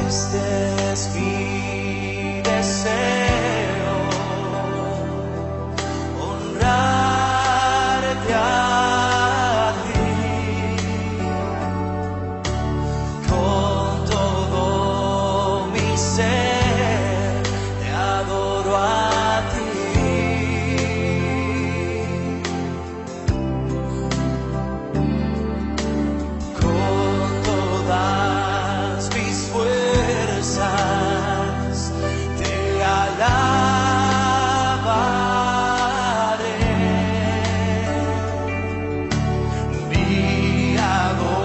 Este es mi deseo, honrarte a ti, con todo mi ser, te adoro a ti. Con todas mis fuerzas te alabaré. Mi adoración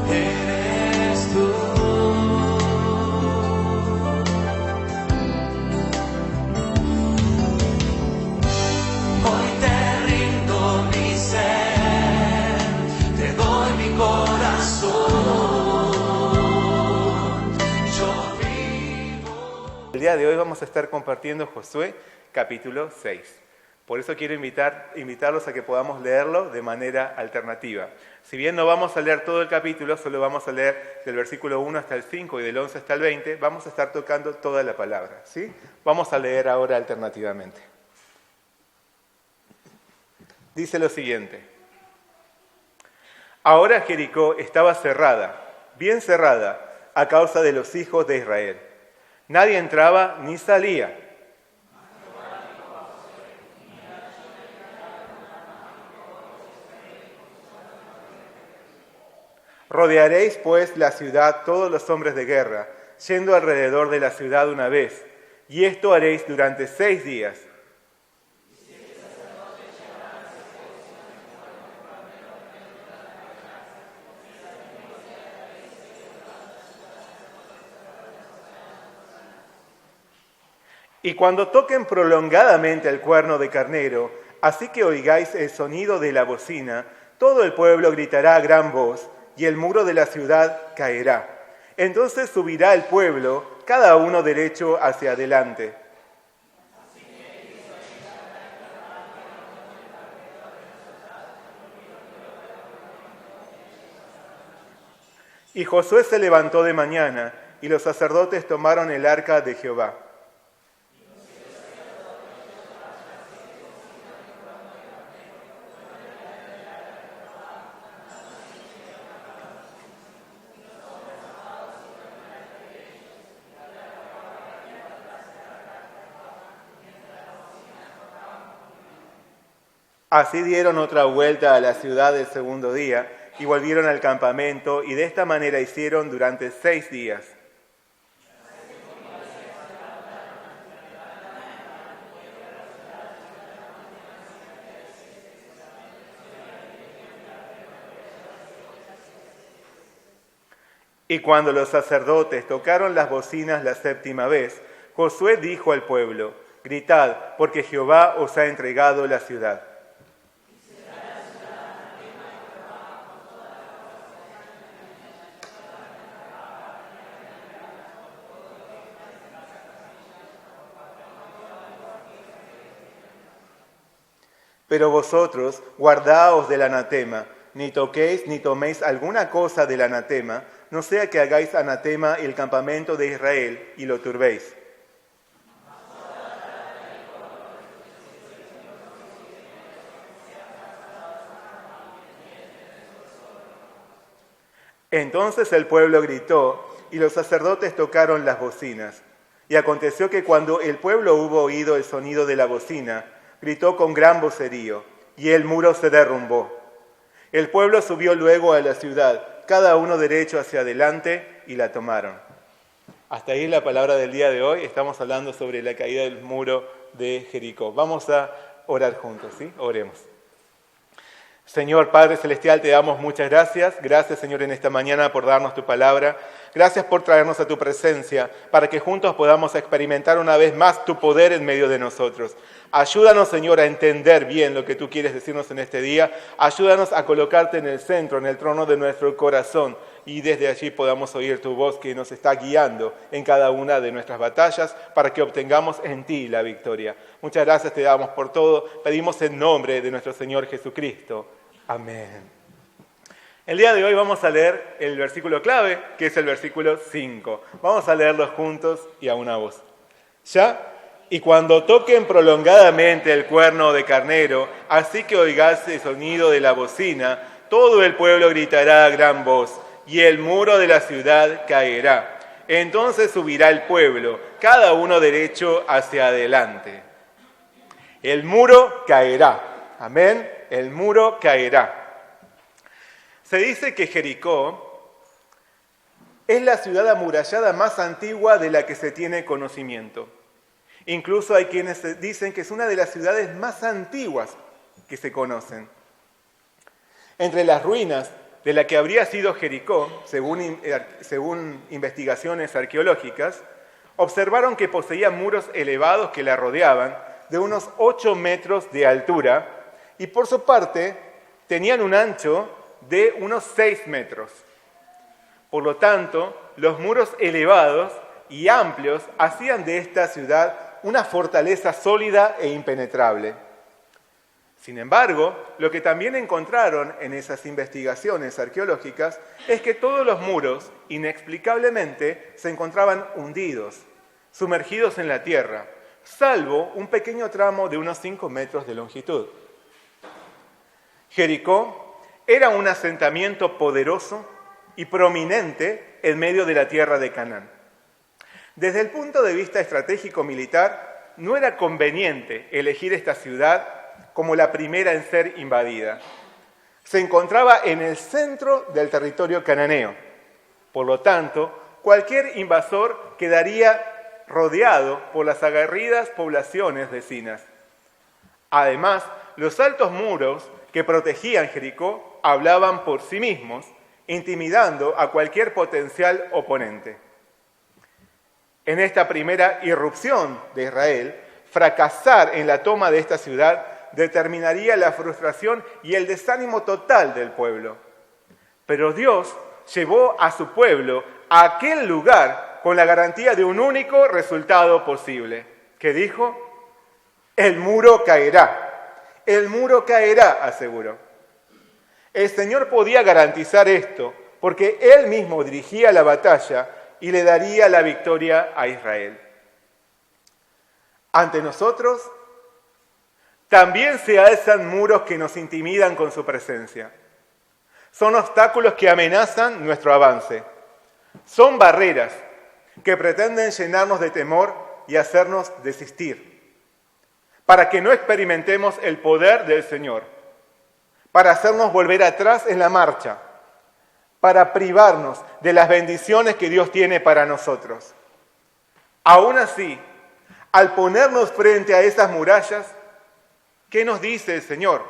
eres tú. Hoy te rindo mi ser, te doy mi corazón, yo vivo. El día de hoy vamos a estar compartiendo Josué capítulo 6. Por eso quiero invitarlos a que podamos leerlo de manera alternativa. Si bien no vamos a leer todo el capítulo, solo vamos a leer del versículo 1 hasta el 5 y del 11 hasta el 20, vamos a estar tocando toda la palabra, ¿sí? Vamos a leer ahora alternativamente. Dice lo siguiente: Ahora Jericó estaba cerrada, bien cerrada, a causa de los hijos de Israel. Nadie entraba ni salía. Rodearéis pues la ciudad todos los hombres de guerra, yendo alrededor de la ciudad una vez, y esto haréis durante 6 días. Y cuando toquen prolongadamente el cuerno de carnero, así que oigáis el sonido de la bocina, todo el pueblo gritará a gran voz, y el muro de la ciudad caerá. Entonces subirá el pueblo, cada uno derecho hacia adelante. Y Josué se levantó de mañana, y los sacerdotes tomaron el arca de Jehová. Así dieron otra vuelta a la ciudad el segundo día y volvieron al campamento, y de esta manera hicieron durante 6 días. Y cuando los sacerdotes tocaron las bocinas la 7ª vez, Josué dijo al pueblo: Gritad, porque Jehová os ha entregado la ciudad. Pero vosotros guardaos del anatema, ni toquéis ni toméis alguna cosa del anatema, no sea que hagáis anatema el campamento de Israel y lo turbéis. Entonces el pueblo gritó, y los sacerdotes tocaron las bocinas. Y aconteció que cuando el pueblo hubo oído el sonido de la bocina, gritó con gran vocerío, y el muro se derrumbó. El pueblo subió luego a la ciudad, cada uno derecho hacia adelante, y la tomaron. Hasta ahí la palabra del día de hoy. Estamos hablando sobre la caída del muro de Jericó. Vamos a orar juntos, ¿sí? Oremos. Señor Padre Celestial, te damos muchas gracias. Gracias, Señor, en esta mañana por darnos tu palabra. Gracias por traernos a tu presencia, para que juntos podamos experimentar una vez más tu poder en medio de nosotros. Ayúdanos, Señor, a entender bien lo que tú quieres decirnos en este día. Ayúdanos a colocarte en el centro, en el trono de nuestro corazón, y desde allí podamos oír tu voz que nos está guiando en cada una de nuestras batallas para que obtengamos en ti la victoria. Muchas gracias te damos por todo. Pedimos en nombre de nuestro Señor Jesucristo. Amén. El día de hoy vamos a leer el versículo clave, que es el versículo 5. Vamos a leerlos juntos y a una voz. ¿Ya? Y cuando toquen prolongadamente el cuerno de carnero, así que oigáis el sonido de la bocina, todo el pueblo gritará a gran voz, y el muro de la ciudad caerá. Entonces subirá el pueblo, cada uno derecho hacia adelante. El muro caerá. Amén. El muro caerá. Se dice que Jericó es la ciudad amurallada más antigua de la que se tiene conocimiento. Incluso hay quienes dicen que es una de las ciudades más antiguas que se conocen. Entre las ruinas de la que habría sido Jericó, según investigaciones arqueológicas, observaron que poseía muros elevados que la rodeaban, de unos 8 metros de altura, y por su parte tenían un ancho de unos 6 metros. Por lo tanto, los muros elevados y amplios hacían de esta ciudad una fortaleza sólida e impenetrable. Sin embargo, lo que también encontraron en esas investigaciones arqueológicas es que todos los muros, inexplicablemente, se encontraban hundidos, sumergidos en la tierra, salvo un pequeño tramo de unos 5 metros de longitud. Jericó era un asentamiento poderoso y prominente en medio de la tierra de Canaán. Desde el punto de vista estratégico militar, no era conveniente elegir esta ciudad como la primera en ser invadida. Se encontraba en el centro del territorio cananeo. Por lo tanto, cualquier invasor quedaría rodeado por las aguerridas poblaciones vecinas. Además, los altos muros que protegían Jericó hablaban por sí mismos, intimidando a cualquier potencial oponente. En esta primera irrupción de Israel, fracasar en la toma de esta ciudad determinaría la frustración y el desánimo total del pueblo. Pero Dios llevó a su pueblo a aquel lugar con la garantía de un único resultado posible, que dijo: el muro caerá. El muro caerá, aseguró. El Señor podía garantizar esto porque Él mismo dirigía la batalla y le daría la victoria a Israel. Ante nosotros también se alzan muros que nos intimidan con su presencia. Son obstáculos que amenazan nuestro avance. Son barreras que pretenden llenarnos de temor y hacernos desistir, para que no experimentemos el poder del Señor, para hacernos volver atrás en la marcha, para privarnos de las bendiciones que Dios tiene para nosotros. Aún así, al ponernos frente a esas murallas, ¿qué nos dice el Señor?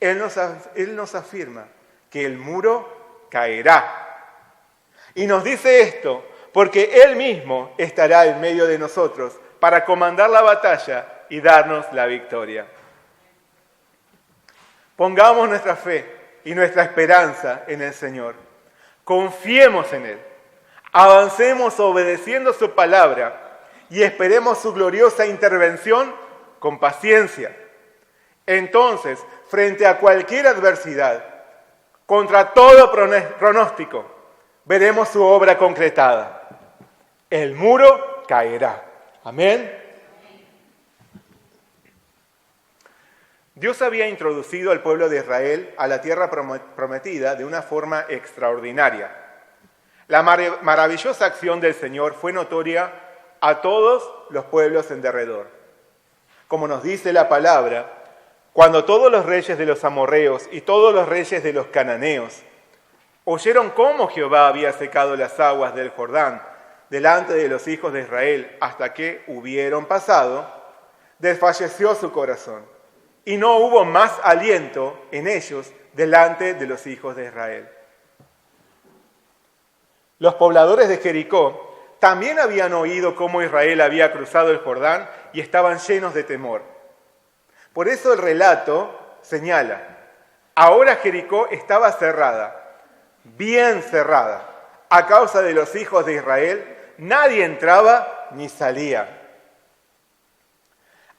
Él nos afirma que el muro caerá. Y nos dice esto porque Él mismo estará en medio de nosotros para comandar la batalla y darnos la victoria. Pongamos nuestra fe y nuestra esperanza en el Señor. Confiemos en Él. Avancemos obedeciendo su palabra y esperemos su gloriosa intervención con paciencia. Entonces, frente a cualquier adversidad, contra todo pronóstico, veremos su obra concretada. El muro caerá. Amén. Dios había introducido al pueblo de Israel a la tierra prometida de una forma extraordinaria. La maravillosa acción del Señor fue notoria a todos los pueblos en derredor. Como nos dice la palabra, cuando todos los reyes de los amorreos y todos los reyes de los cananeos oyeron cómo Jehová había secado las aguas del Jordán delante de los hijos de Israel hasta que hubieron pasado, desfalleció su corazón. Y no hubo más aliento en ellos delante de los hijos de Israel. Los pobladores de Jericó también habían oído cómo Israel había cruzado el Jordán y estaban llenos de temor. Por eso el relato señala: ahora Jericó estaba cerrada, bien cerrada. A causa de los hijos de Israel, nadie entraba ni salía.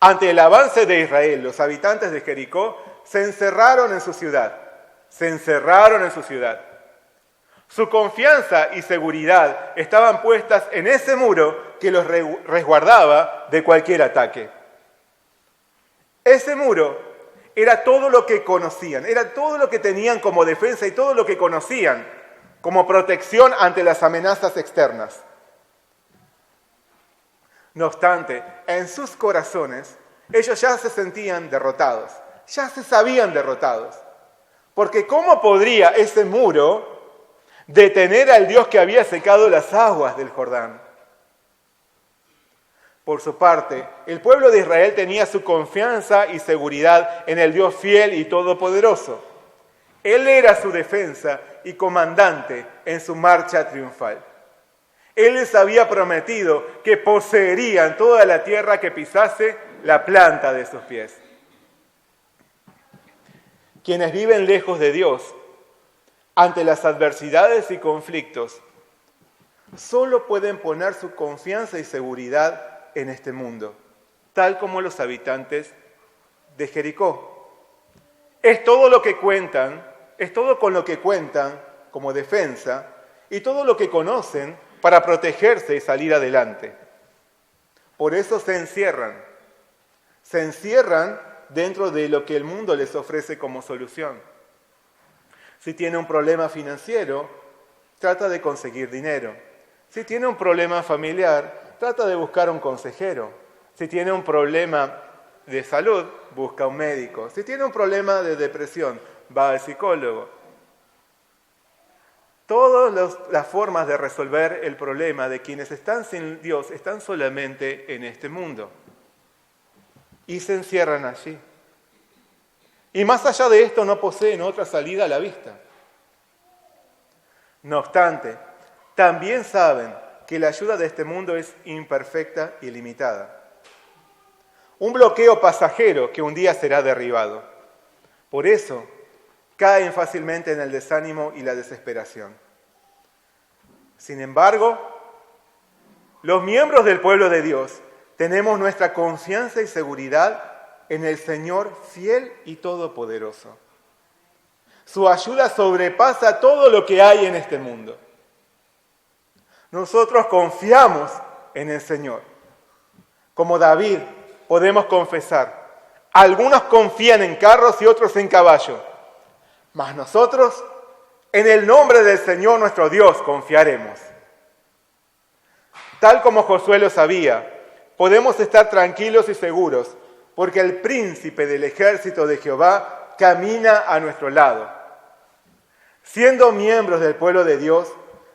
Ante el avance de Israel, los habitantes de Jericó se encerraron en su ciudad. se encerraron en su ciudad. Su confianza y seguridad estaban puestas en ese muro que los resguardaba de cualquier ataque. Ese muro era todo lo que conocían, era todo lo que tenían como defensa y todo lo que conocían como protección ante las amenazas externas. No obstante, en sus corazones, ellos ya se sentían derrotados, ya se sabían derrotados. Porque ¿cómo podría ese muro detener al Dios que había secado las aguas del Jordán? Por su parte, el pueblo de Israel tenía su confianza y seguridad en el Dios fiel y todopoderoso. Él era su defensa y comandante en su marcha triunfal. Él les había prometido que poseerían toda la tierra que pisase la planta de sus pies. Quienes viven lejos de Dios, ante las adversidades y conflictos, solo pueden poner su confianza y seguridad en este mundo, tal como los habitantes de Jericó. Es todo lo que cuentan, es todo con lo que cuentan como defensa y todo lo que conocen para protegerse y salir adelante. Por eso se encierran dentro de lo que el mundo les ofrece como solución. Si tiene un problema financiero, trata de conseguir dinero. Si tiene un problema familiar, trata de buscar un consejero. Si tiene un problema de salud, busca un médico. Si tiene un problema de depresión, va al psicólogo. Todas las formas de resolver el problema de quienes están sin Dios están solamente en este mundo. Y se encierran allí. Y más allá de esto no poseen otra salida a la vista. No obstante, también saben que la ayuda de este mundo es imperfecta y limitada. Un bloqueo pasajero que un día será derribado. Por eso, caen fácilmente en el desánimo y la desesperación. Sin embargo, los miembros del pueblo de Dios tenemos nuestra confianza y seguridad en el Señor fiel y todopoderoso. Su ayuda sobrepasa todo lo que hay en este mundo. Nosotros confiamos en el Señor. Como David podemos confesar, algunos confían en carros y otros en caballos, mas nosotros en el nombre del Señor nuestro Dios confiaremos. Tal como Josué lo sabía, podemos estar tranquilos y seguros, porque el príncipe del ejército de Jehová camina a nuestro lado. Siendo miembros del pueblo de Dios,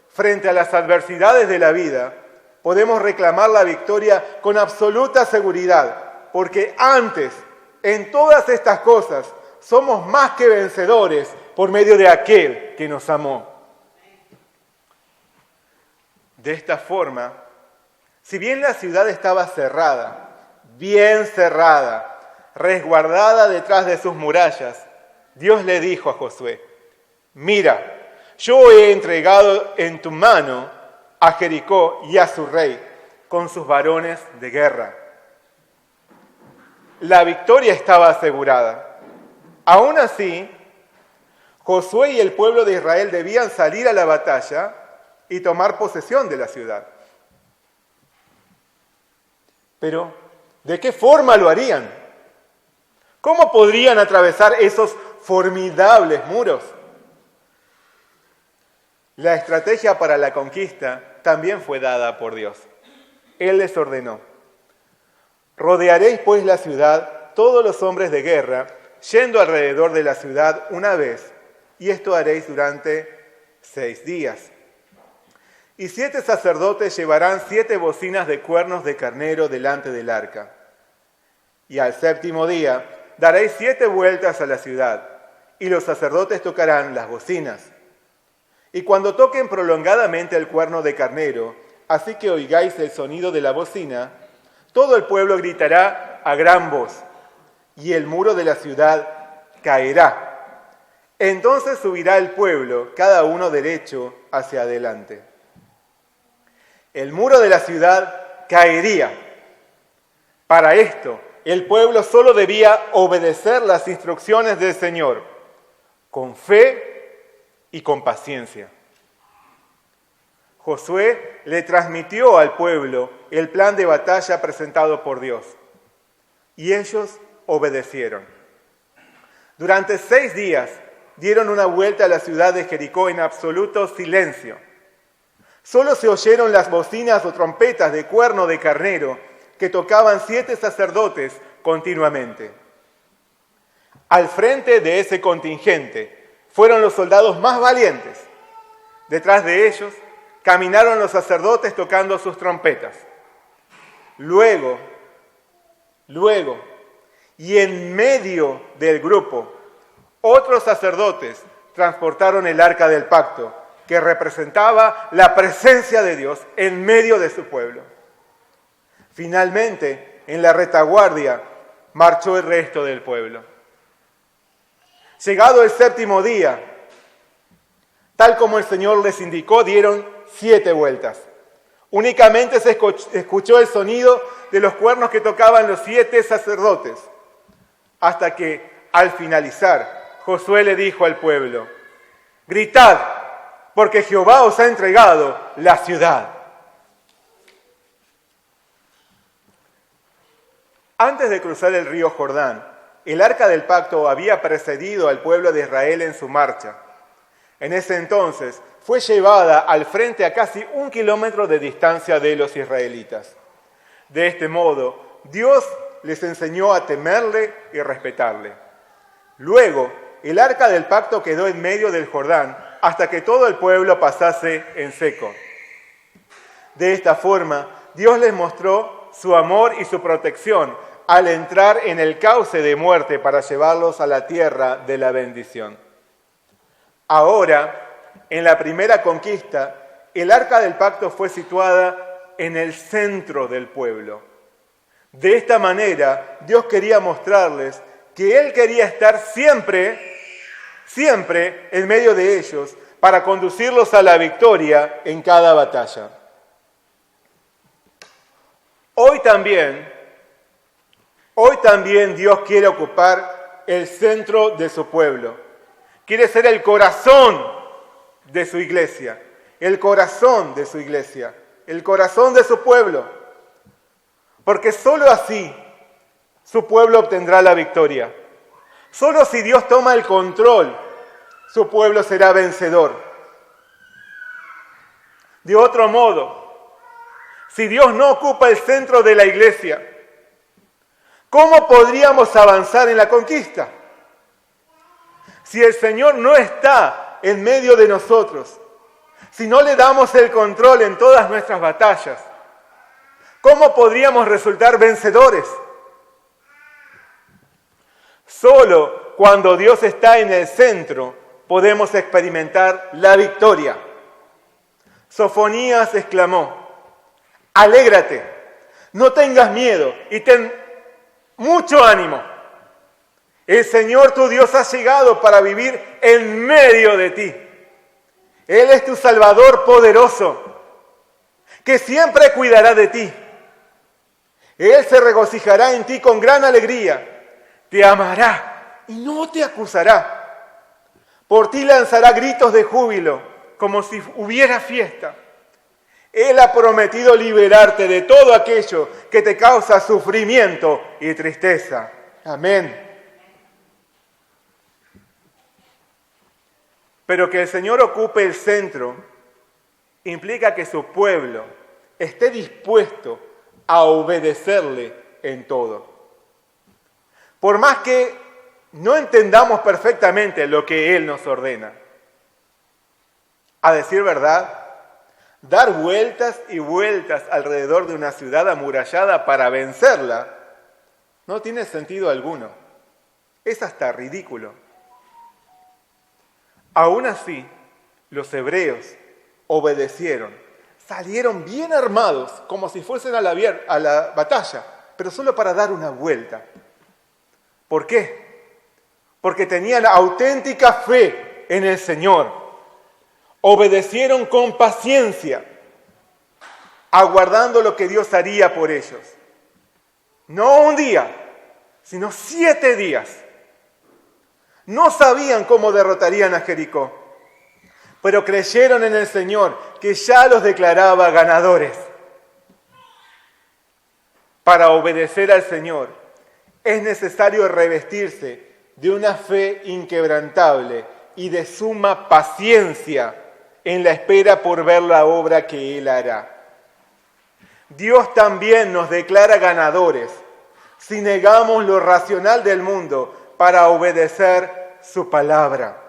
frente a las adversidades de la vida, podemos reclamar la victoria con absoluta seguridad, porque antes, en todas estas cosas, somos más que vencedores por medio de aquel que nos amó. De esta forma, si bien la ciudad estaba cerrada, bien cerrada, resguardada detrás de sus murallas, Dios le dijo a Josué: mira, yo he entregado en tu mano a Jericó y a su rey, con sus varones de guerra. La victoria estaba asegurada. Aún así, Josué y el pueblo de Israel debían salir a la batalla y tomar posesión de la ciudad. Pero, ¿de qué forma lo harían? ¿Cómo podrían atravesar esos formidables muros? La estrategia para la conquista también fue dada por Dios. Él les ordenó: rodearéis pues la ciudad, todos los hombres de guerra, yendo alrededor de la ciudad una vez, y esto haréis durante 6 días. Y 7 sacerdotes llevarán 7 bocinas de cuernos de carnero delante del arca. Y al 7º día daréis 7 vueltas a la ciudad, y los sacerdotes tocarán las bocinas. Y cuando toquen prolongadamente el cuerno de carnero, así que oigáis el sonido de la bocina, todo el pueblo gritará a gran voz, y el muro de la ciudad caerá. Entonces subirá el pueblo, cada uno derecho hacia adelante. El muro de la ciudad caería. Para esto, el pueblo solo debía obedecer las instrucciones del Señor. con fe y con paciencia. Josué le transmitió al pueblo el plan de batalla presentado por Dios, y ellos obedecieron. Durante 6 días dieron una vuelta a la ciudad de Jericó en absoluto silencio. Solo se oyeron las bocinas o trompetas de cuerno de carnero que tocaban 7 sacerdotes continuamente. Al frente de ese contingente fueron los soldados más valientes. Detrás de ellos caminaron los sacerdotes tocando sus trompetas. Luego, y en medio del grupo, otros sacerdotes transportaron el arca del pacto, que representaba la presencia de Dios en medio de su pueblo. Finalmente, en la retaguardia, marchó el resto del pueblo. Llegado el 7º día, tal como el Señor les indicó, dieron 7 vueltas. Únicamente se escuchó el sonido de los cuernos que tocaban los 7 sacerdotes, hasta que, al finalizar, Josué le dijo al pueblo: «Gritad, porque Jehová os ha entregado la ciudad». Antes de cruzar el río Jordán, el arca del pacto había precedido al pueblo de Israel en su marcha. En ese entonces fue llevada al frente a casi 1 kilómetro de distancia de los israelitas. De este modo, Dios les enseñó a temerle y respetarle. Luego, el arca del pacto quedó en medio del Jordán hasta que todo el pueblo pasase en seco. De esta forma, Dios les mostró su amor y su protección al entrar en el cauce de muerte para llevarlos a la tierra de la bendición. Ahora, en la primera conquista, el arca del pacto fue situada en el centro del pueblo. De esta manera, Dios quería mostrarles que Él quería estar siempre en medio de ellos para conducirlos a la victoria en cada batalla. Hoy también Dios quiere ocupar el centro de su pueblo. Quiere ser el corazón de su iglesia, el corazón de su pueblo. Porque solo así su pueblo obtendrá la victoria. Solo si Dios toma el control, su pueblo será vencedor. De otro modo, si Dios no ocupa el centro de la iglesia, ¿cómo podríamos avanzar en la conquista? Si el Señor no está en medio de nosotros, si no le damos el control en todas nuestras batallas, ¿cómo podríamos resultar vencedores? Solo cuando Dios está en el centro podemos experimentar la victoria. Sofonías exclamó: «Alégrate, no tengas miedo y ten mucho ánimo. El Señor tu Dios ha llegado para vivir en medio de ti. Él es tu Salvador poderoso, que siempre cuidará de ti. Él se regocijará en ti con gran alegría, te amará y no te acusará. Por ti lanzará gritos de júbilo, como si hubiera fiesta. Él ha prometido liberarte de todo aquello que te causa sufrimiento y tristeza». Amén. Pero que el Señor ocupe el centro implica que su pueblo esté dispuesto a obedecerle en todo. Por más que no entendamos perfectamente lo que Él nos ordena. A decir verdad, dar vueltas y vueltas alrededor de una ciudad amurallada para vencerla no tiene sentido alguno. Es hasta ridículo. Aún así, los hebreos obedecieron, salieron bien armados, como si fuesen a la batalla, pero solo para dar una vuelta. ¿Por qué? Porque tenían auténtica fe en el Señor. Obedecieron con paciencia, aguardando lo que Dios haría por ellos. No un día, sino 7 días. No sabían cómo derrotarían a Jericó, pero creyeron en el Señor, que ya los declaraba ganadores. Para obedecer al Señor es necesario revestirse de una fe inquebrantable y de suma paciencia en la espera por ver la obra que Él hará. Dios también nos declara ganadores si negamos lo racional del mundo para obedecer su palabra.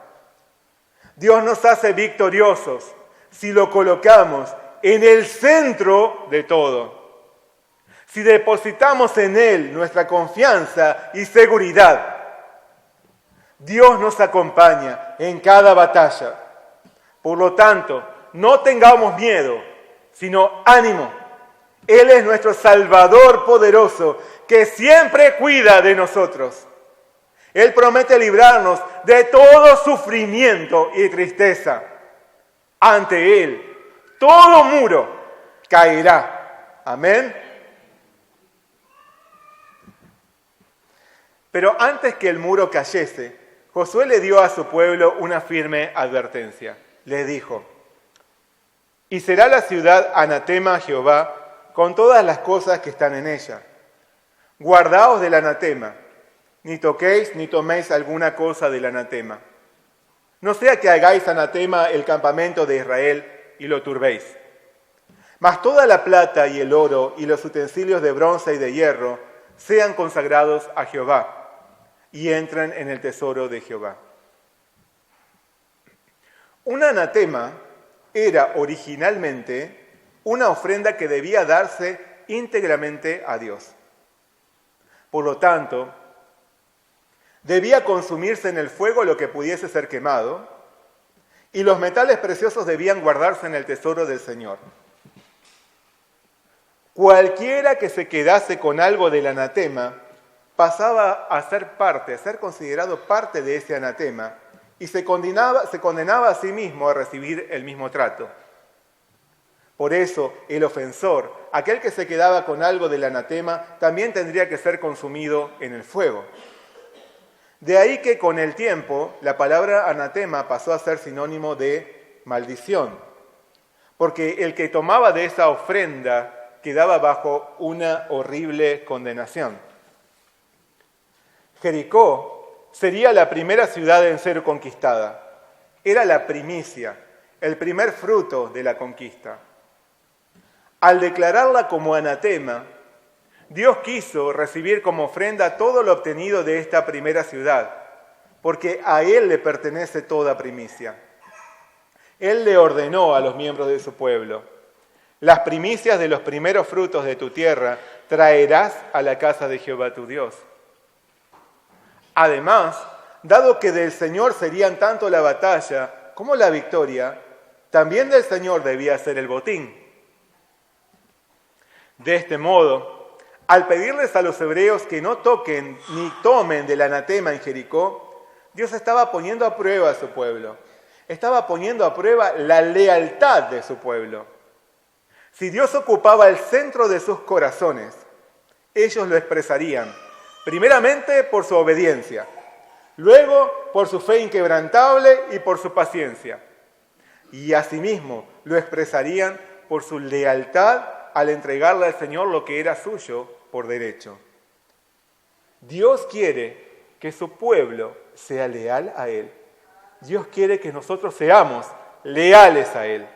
Dios nos hace victoriosos si lo colocamos en el centro de todo. Si depositamos en Él nuestra confianza y seguridad. Dios nos acompaña en cada batalla. Por lo tanto, no tengamos miedo, sino ánimo. Él es nuestro Salvador poderoso, que siempre cuida de nosotros. Él promete librarnos de todo sufrimiento y tristeza. Ante Él, todo muro caerá. Amén. Pero antes que el muro cayese, Josué le dio a su pueblo una firme advertencia. Le dijo: y será la ciudad anatema a Jehová con todas las cosas que están en ella. Guardaos del anatema, ni toquéis ni toméis alguna cosa del anatema. No sea que hagáis anatema el campamento de Israel y lo turbéis. Mas toda la plata y el oro y los utensilios de bronce y de hierro sean consagrados a Jehová y entren en el tesoro de Jehová. Un anatema era originalmente una ofrenda que debía darse íntegramente a Dios. Por lo tanto, debía consumirse en el fuego lo que pudiese ser quemado, y los metales preciosos debían guardarse en el tesoro del Señor. Cualquiera que se quedase con algo del anatema pasaba a ser considerado parte de ese anatema, y se condenaba a sí mismo a recibir el mismo trato. Por eso, el ofensor, aquel que se quedaba con algo del anatema, también tendría que ser consumido en el fuego. De ahí que con el tiempo la palabra anatema pasó a ser sinónimo de maldición, porque el que tomaba de esa ofrenda quedaba bajo una horrible condenación. Jericó sería la primera ciudad en ser conquistada. Era la primicia, el primer fruto de la conquista. Al declararla como anatema, Dios quiso recibir como ofrenda todo lo obtenido de esta primera ciudad, porque a Él le pertenece toda primicia. Él le ordenó a los miembros de su pueblo: las primicias de los primeros frutos de tu tierra traerás a la casa de Jehová tu Dios. Además, dado que del Señor serían tanto la batalla como la victoria, también del Señor debía ser el botín. De este modo, al pedirles a los hebreos que no toquen ni tomen del anatema en Jericó, Dios estaba poniendo a prueba a su pueblo. Estaba poniendo a prueba la lealtad de su pueblo. Si Dios ocupaba el centro de sus corazones, ellos lo expresarían, primeramente por su obediencia, luego por su fe inquebrantable y por su paciencia. Y asimismo lo expresarían por su lealtad al entregarle al Señor lo que era suyo por derecho. Dios quiere que su pueblo sea leal a Él. Dios quiere que nosotros seamos leales a Él.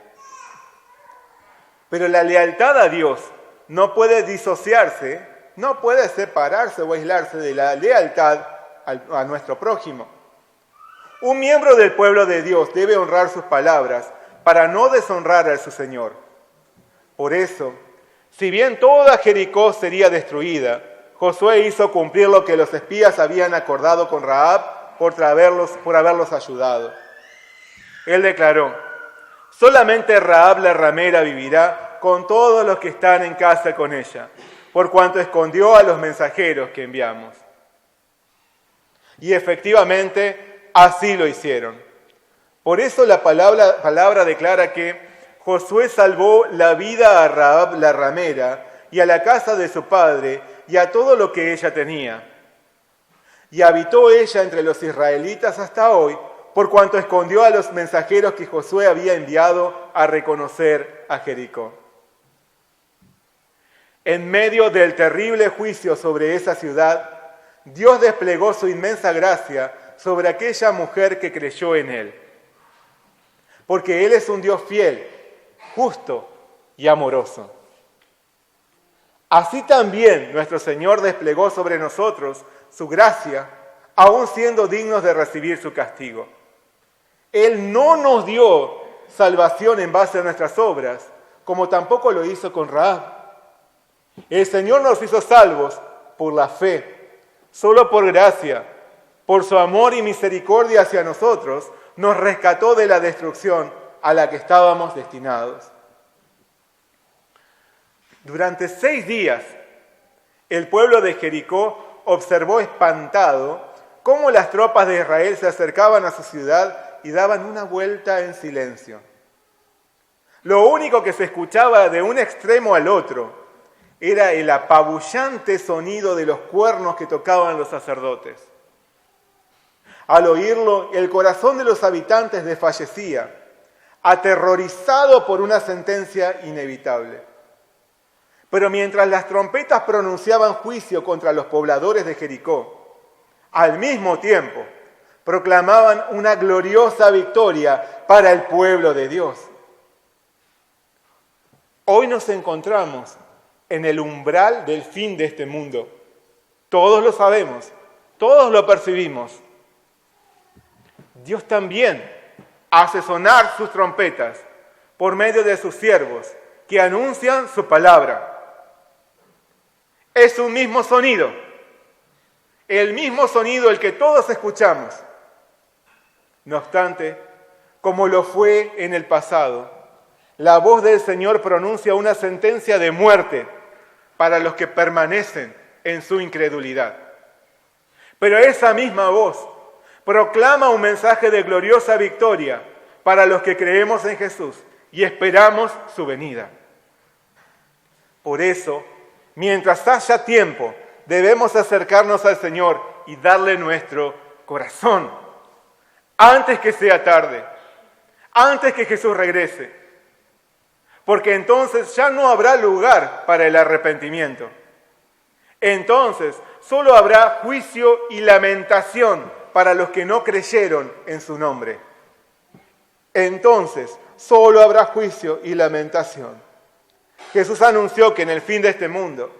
Pero la lealtad a Dios no puede disociarse, no puede separarse o aislarse de la lealtad a nuestro prójimo. Un miembro del pueblo de Dios debe honrar sus palabras para no deshonrar a su Señor. Por eso, si bien toda Jericó sería destruida, Josué hizo cumplir lo que los espías habían acordado con Rahab por haberlos ayudado. Él declaró: solamente Rahab la ramera vivirá con todos los que están en casa con ella, por cuanto escondió a los mensajeros que enviamos. Y efectivamente, así lo hicieron. Por eso la palabra declara que Josué salvó la vida a Rahab la ramera y a la casa de su padre y a todo lo que ella tenía. y habitó ella entre los israelitas hasta hoy, por cuanto escondió a los mensajeros que Josué había enviado a reconocer a Jericó. En medio del terrible juicio sobre esa ciudad, Dios desplegó su inmensa gracia sobre aquella mujer que creyó en Él. Porque Él es un Dios fiel, justo y amoroso. Así también nuestro Señor desplegó sobre nosotros su gracia, aun siendo dignos de recibir su castigo. Él no nos dio salvación en base a nuestras obras, como tampoco lo hizo con Rahab. El Señor nos hizo salvos por la fe, solo por gracia, por su amor y misericordia hacia nosotros, nos rescató de la destrucción a la que estábamos destinados. Durante 6 días, el pueblo de Jericó observó espantado cómo las tropas de Israel se acercaban a su ciudad y daban una vuelta en silencio. Lo único que se escuchaba de un extremo al otro era el apabullante sonido de los cuernos que tocaban los sacerdotes. Al oírlo, el corazón de los habitantes desfallecía, aterrorizado por una sentencia inevitable. Pero mientras las trompetas pronunciaban juicio contra los pobladores de Jericó, al mismo tiempo proclamaban una gloriosa victoria para el pueblo de Dios. Hoy nos encontramos en el umbral del fin de este mundo. Todos lo sabemos, todos lo percibimos. Dios también hace sonar sus trompetas por medio de sus siervos que anuncian su palabra. Es un mismo sonido, el mismo sonido el que todos escuchamos. No obstante, como lo fue en el pasado, la voz del Señor pronuncia una sentencia de muerte para los que permanecen en su incredulidad. Pero esa misma voz proclama un mensaje de gloriosa victoria para los que creemos en Jesús y esperamos su venida. Por eso, mientras haya tiempo, debemos acercarnos al Señor y darle nuestro corazón, antes que sea tarde, antes que Jesús regrese. Porque entonces ya no habrá lugar para el arrepentimiento. Entonces solo habrá juicio y lamentación para los que no creyeron en su nombre. Entonces solo habrá juicio y lamentación. Jesús anunció que en el fin de este mundo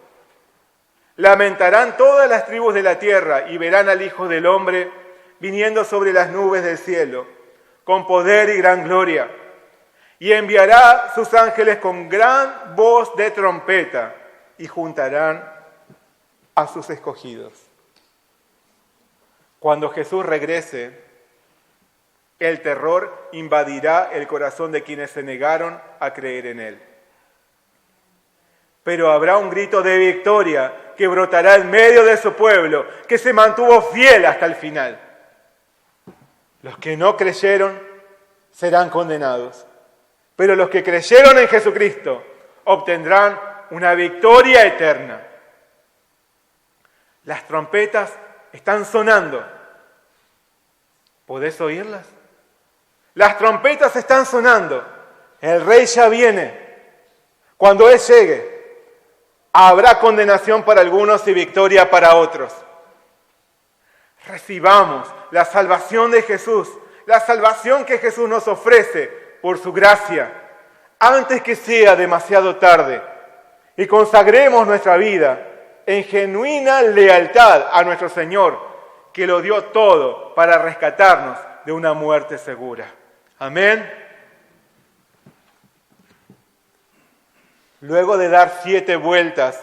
lamentarán todas las tribus de la tierra y verán al Hijo del Hombre viniendo sobre las nubes del cielo, con poder y gran gloria. Y enviará sus ángeles con gran voz de trompeta y juntarán a sus escogidos. Cuando Jesús regrese, el terror invadirá el corazón de quienes se negaron a creer en Él. Pero habrá un grito de victoria que brotará en medio de su pueblo, que se mantuvo fiel hasta el final. Los que no creyeron serán condenados. Pero los que creyeron en Jesucristo obtendrán una victoria eterna. Las trompetas están sonando. ¿Podés oírlas? Las trompetas están sonando. El Rey ya viene. Cuando Él llegue, habrá condenación para algunos y victoria para otros. Recibamos la salvación de Jesús, la salvación que Jesús nos ofrece por su gracia, antes que sea demasiado tarde, y consagremos nuestra vida en genuina lealtad a nuestro Señor, que lo dio todo para rescatarnos de una muerte segura. Amén. Luego de dar 7 vueltas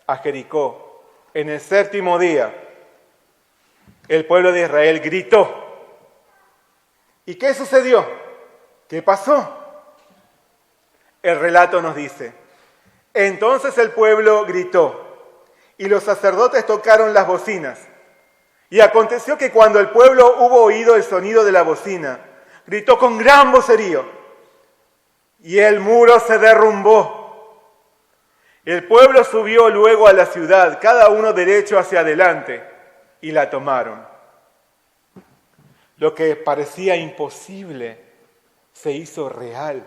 a Jericó, en el 7º día, el pueblo de Israel gritó. ¿Y qué sucedió? ¿Qué pasó? El relato nos dice: entonces el pueblo gritó, y los sacerdotes tocaron las bocinas. Y aconteció que cuando el pueblo hubo oído el sonido de la bocina, gritó con gran vocerío, y el muro se derrumbó. El pueblo subió luego a la ciudad, cada uno derecho hacia adelante, y la tomaron. Lo que parecía imposible se hizo real.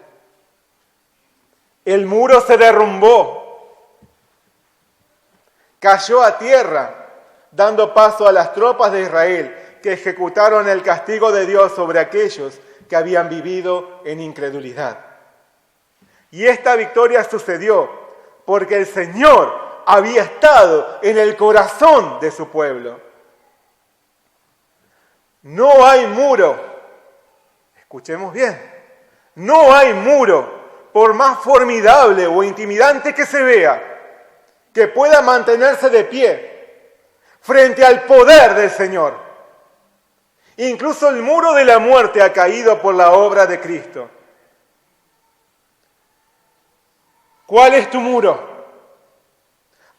El muro se derrumbó, cayó a tierra, dando paso a las tropas de Israel, que ejecutaron el castigo de Dios sobre aquellos que habían vivido en incredulidad. Y esta victoria sucedió porque el Señor había estado en el corazón de su pueblo. No hay muro, escuchemos bien, no hay muro, por más formidable o intimidante que se vea, que pueda mantenerse de pie frente al poder del Señor. Incluso el muro de la muerte ha caído por la obra de Cristo. ¿Cuál es tu muro?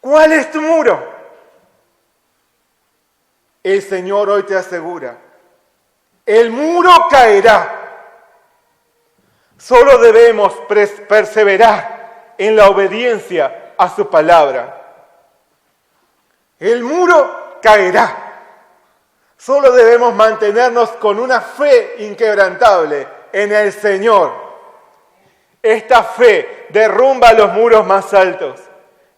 ¿Cuál es tu muro? El Señor hoy te asegura, el muro caerá. Solo debemos perseverar en la obediencia a su palabra. El muro caerá. Solo debemos mantenernos con una fe inquebrantable en el Señor. Esta fe derrumba los muros más altos.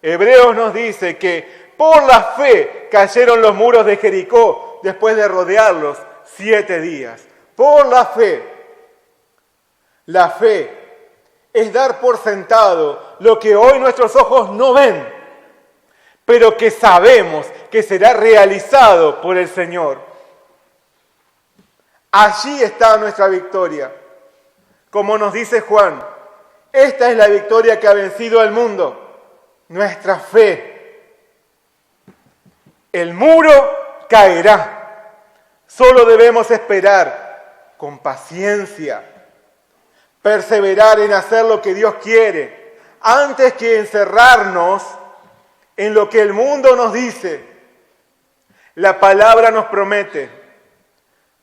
Hebreos nos dice que por la fe cayeron los muros de Jericó después de rodearlos 7 días. Por la fe. La fe es dar por sentado lo que hoy nuestros ojos no ven, pero que sabemos que será realizado por el Señor. Allí está nuestra victoria. Como nos dice Juan, esta es la victoria que ha vencido al mundo, nuestra fe. El muro caerá. Solo debemos esperar con paciencia, perseverar en hacer lo que Dios quiere, antes que encerrarnos en lo que el mundo nos dice. La palabra nos promete: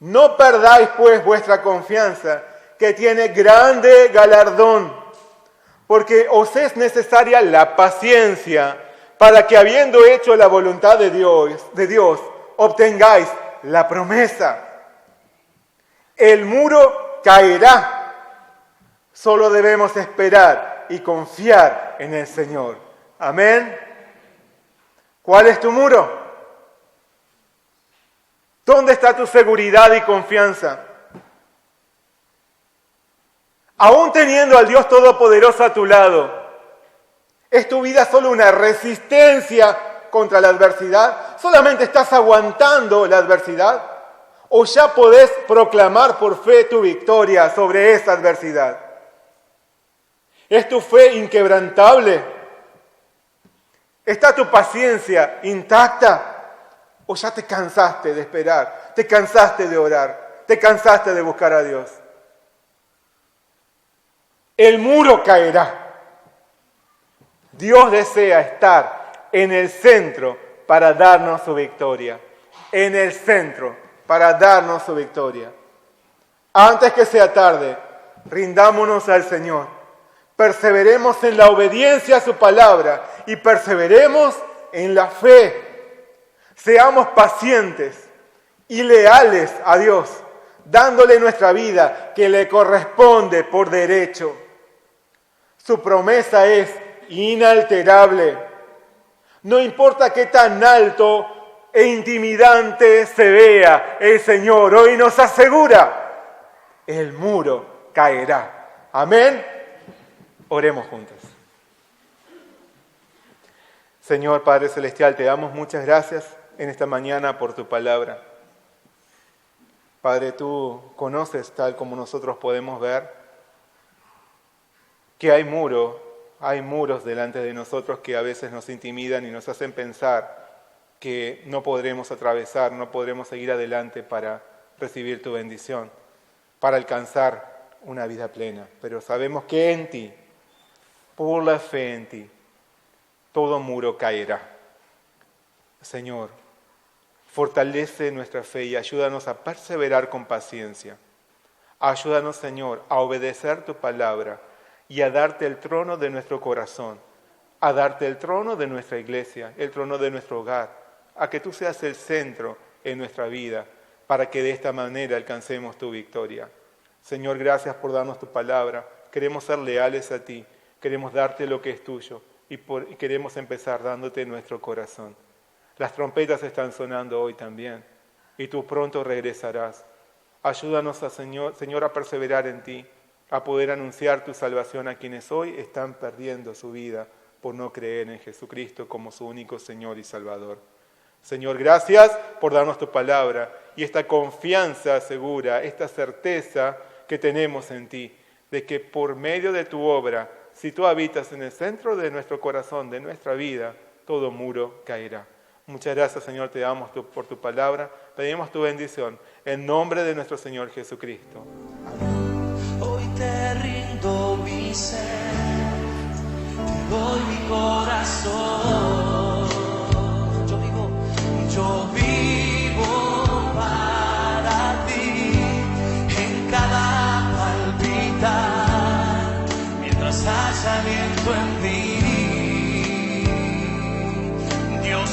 no perdáis pues vuestra confianza, que tiene grande galardón, porque os es necesaria la paciencia, para que habiendo hecho la voluntad de Dios, obtengáis la promesa. El muro caerá. Solo debemos esperar y confiar en el Señor. Amén. ¿Cuál es tu muro? ¿Dónde está tu seguridad y confianza? Aún teniendo al Dios Todopoderoso a tu lado, ¿es tu vida solo una resistencia contra la adversidad? ¿Solamente estás aguantando la adversidad? ¿O ya podés proclamar por fe tu victoria sobre esa adversidad? ¿Es tu fe inquebrantable? ¿Está tu paciencia intacta? ¿O ya te cansaste de esperar? ¿Te cansaste de orar? ¿Te cansaste de buscar a Dios? El muro caerá. Dios desea estar en el centro para darnos su victoria. En el centro para darnos su victoria. Antes que sea tarde, rindámonos al Señor. Perseveremos en la obediencia a su palabra y perseveremos en la fe. Seamos pacientes y leales a Dios, dándole nuestra vida que le corresponde por derecho. Su promesa es inalterable. No importa qué tan alto e intimidante se vea, el Señor hoy nos asegura: el muro caerá. Amén. Oremos juntos. Señor Padre Celestial, te damos muchas gracias en esta mañana por tu palabra. Padre, tú conoces, tal como nosotros podemos ver, que hay muros delante de nosotros que a veces nos intimidan y nos hacen pensar que no podremos atravesar, no podremos seguir adelante para recibir tu bendición, para alcanzar una vida plena. Pero sabemos que en ti, por la fe en ti, todo muro caerá. Señor, fortalece nuestra fe y ayúdanos a perseverar con paciencia. Ayúdanos, Señor, a obedecer tu palabra y a darte el trono de nuestro corazón, a darte el trono de nuestra iglesia, el trono de nuestro hogar, a que tú seas el centro en nuestra vida, para que de esta manera alcancemos tu victoria. Señor, gracias por darnos tu palabra. Queremos ser leales a ti, queremos darte lo que es tuyo y queremos empezar dándote nuestro corazón. Las trompetas están sonando hoy también y tú pronto regresarás. Ayúdanos, Señor, a perseverar en ti, a poder anunciar tu salvación a quienes hoy están perdiendo su vida por no creer en Jesucristo como su único Señor y Salvador. Señor, gracias por darnos tu palabra y esta confianza segura, esta certeza que tenemos en ti, de que por medio de tu obra, si tú habitas en el centro de nuestro corazón, de nuestra vida, todo muro caerá. Muchas gracias, Señor, te damos por tu palabra, pedimos tu bendición, en nombre de nuestro Señor Jesucristo. Hoy te rindo mi ser, te doy mi corazón. Yo vivo para ti, en cada palpitar, mientras haya aliento en mí. Dios